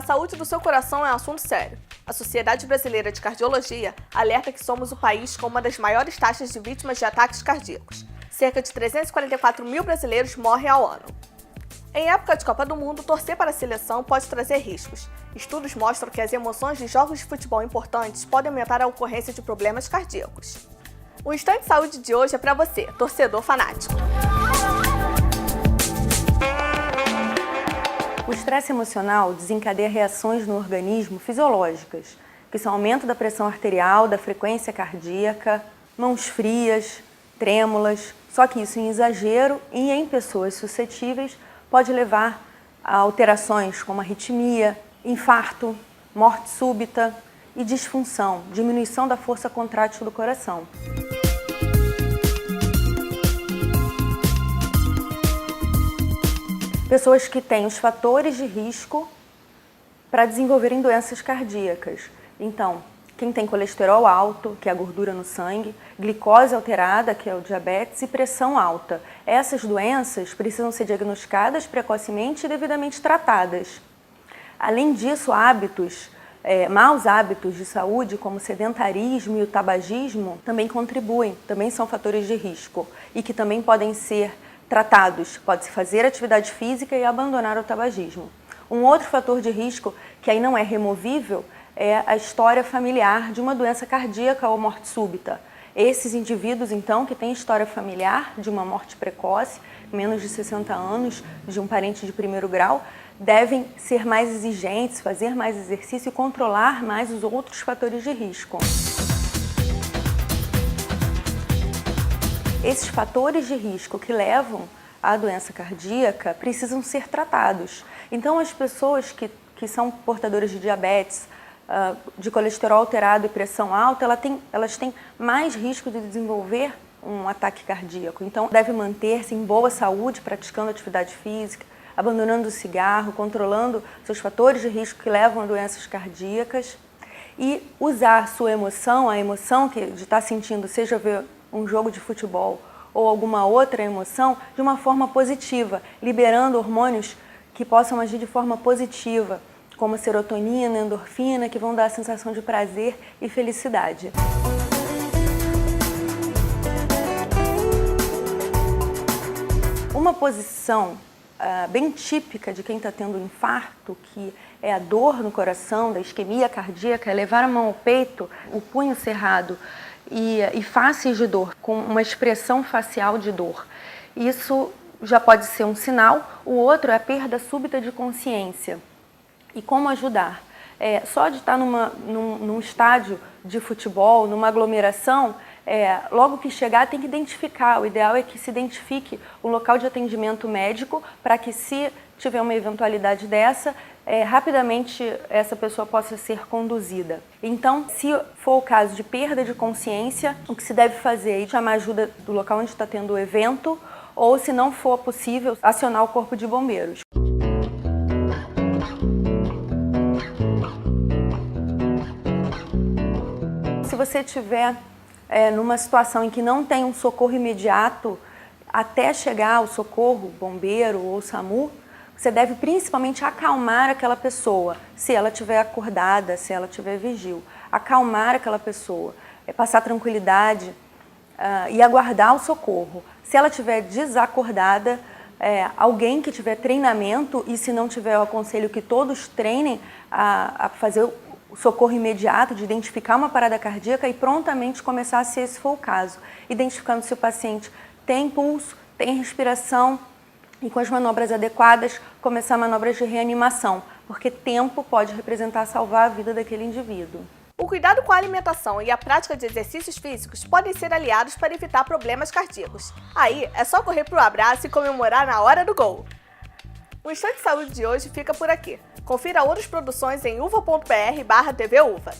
saúde do seu coração é um assunto sério. A Sociedade Brasileira de Cardiologia alerta que somos o país com uma das maiores taxas de vítimas de ataques cardíacos. Cerca de 344 mil brasileiros morrem ao ano. Em época de Copa do Mundo, torcer para a seleção pode trazer riscos. Estudos mostram que as emoções de jogos de futebol importantes podem aumentar a ocorrência de problemas cardíacos. O Instante Saúde de hoje é para você, torcedor fanático. O estresse emocional desencadeia reações no organismo fisiológicas, que são aumento da pressão arterial, da frequência cardíaca, mãos frias, trêmulas. Só que isso em exagero e em pessoas suscetíveis pode levar a alterações como arritmia, infarto, morte súbita e disfunção, diminuição da força contrátil do coração. Pessoas que têm os fatores de risco para desenvolverem doenças cardíacas. Então, quem tem colesterol alto, que é a gordura no sangue, glicose alterada, que é o diabetes, e pressão alta. Essas doenças precisam ser diagnosticadas precocemente e devidamente tratadas. Além disso, maus hábitos de saúde, como o sedentarismo e o tabagismo, também contribuem, também são fatores de risco e que também podem ser tratados. Pode-se fazer atividade física e abandonar o tabagismo. Um outro fator de risco, que aí não é removível, é a história familiar de uma doença cardíaca ou morte súbita. Esses indivíduos, então, que têm história familiar de uma morte precoce, menos de 60 anos, de um parente de primeiro grau, devem ser mais exigentes, fazer mais exercício e controlar mais os outros fatores de risco. Esses fatores de risco que levam à doença cardíaca precisam ser tratados. Então, as pessoas que são portadoras de diabetes, de colesterol alterado e pressão alta, elas têm mais risco de desenvolver um ataque cardíaco. Então, deve manter-se em boa saúde, praticando atividade física, abandonando o cigarro, controlando seus fatores de risco que levam a doenças cardíacas e usar sua emoção, a emoção de estar sentindo, seja ver um jogo de futebol ou alguma outra emoção, de uma forma positiva, liberando hormônios que possam agir de forma positiva, como serotonina, endorfina, que vão dar a sensação de prazer e felicidade. Uma posição bem típica de quem está tendo infarto, que é a dor no coração, da isquemia cardíaca, é levar a mão ao peito, o punho cerrado e faces de dor, com uma expressão facial de dor. Isso já pode ser um sinal. O outro é a perda súbita de consciência. E como ajudar? Só de estar num estádio de futebol, numa aglomeração, logo que chegar tem que identificar. O ideal é que se identifique o local de atendimento médico para que, se tiver uma eventualidade dessa, rapidamente essa pessoa possa ser conduzida. Então, se for o caso de perda de consciência, o que se deve fazer é chamar ajuda do local onde está tendo o evento, ou, se não for possível, acionar o corpo de bombeiros. Se você estiver numa situação em que não tem um socorro imediato, até chegar o socorro, bombeiro ou SAMU, você deve principalmente acalmar aquela pessoa, se ela estiver acordada, se ela estiver vigil. Acalmar aquela pessoa, passar tranquilidade e aguardar o socorro. Se ela estiver desacordada, alguém que tiver treinamento, e se não tiver, eu aconselho que todos treinem a fazer o socorro imediato, de identificar uma parada cardíaca e prontamente começar, se esse for o caso, identificando se o paciente tem pulso, tem respiração, e com as manobras adequadas, começar manobras de reanimação, porque tempo pode representar salvar a vida daquele indivíduo. O cuidado com a alimentação e a prática de exercícios físicos podem ser aliados para evitar problemas cardíacos. Aí é só correr pro abraço e comemorar na hora do gol. O Instante Saúde de hoje fica por aqui. Confira outras produções em uva.br/tvUva.